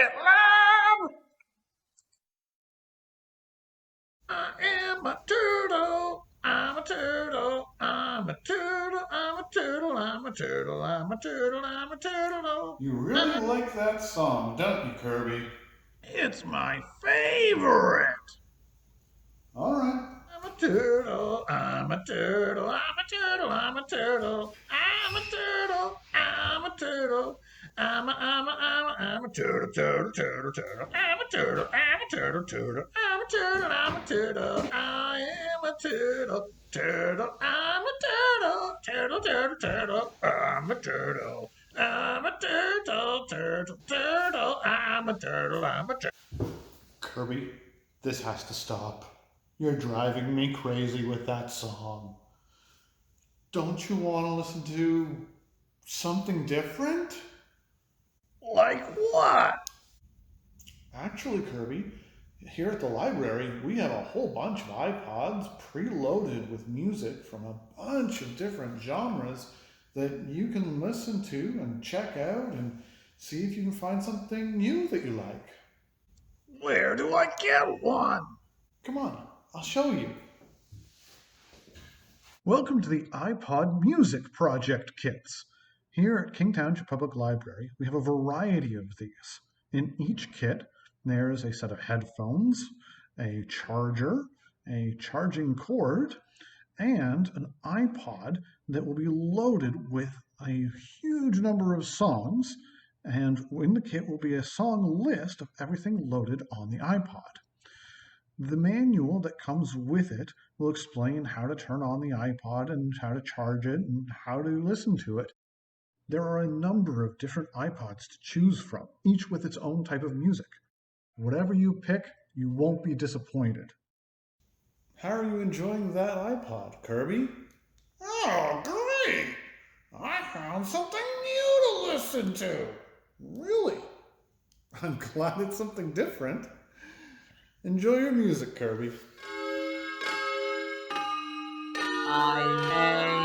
it loud. I am a turtle. I'm a turtle. I'm a turtle. I'm a turtle. I'm a turtle. I'm a turtle. I'm a turtle. You really like that song, don't you, Kirby? It's my favorite. All right. I'm a turtle. I'm a turtle. I'm a turtle. I'm a turtle. I'm a turtle. I'm a turtle. I'm a turtle, turtle, turtle, turtle. I'm a turtle. I'm a turtle, turtle. I'm a turtle. I'm a turtle. I am a turtle. Turtle. I'm a turtle. Turtle, turtle, turtle. I'm a turtle. I'm a turtle, turtle, turtle. I'm a turtle. I'm a turtle. Kirby, this has to stop. You're driving me crazy with that song. Don't you want to listen to something different? Like what? Actually, Kirby, here at the library, we have a whole bunch of iPods preloaded with music from a bunch of different genres that you can listen to and check out and see if you can find something new that you like. Where do I get one? Come on, I'll show you. Welcome to the iPod Music Project Kits. Here at King Township Public Library, we have a variety of these. In each kit, there is a set of headphones, a charger, a charging cord, and an iPod that will be loaded with a huge number of songs. And in the kit will be a song list of everything loaded on the iPod. The manual that comes with it will explain how to turn on the iPod and how to charge it and how to listen to it. There are a number of different iPods to choose from, each with its own type of music. Whatever you pick, you won't be disappointed. How are you enjoying that iPod, Kirby? Oh, great! I found something new to listen to. Really? I'm glad it's something different. Enjoy your music, Kirby. I may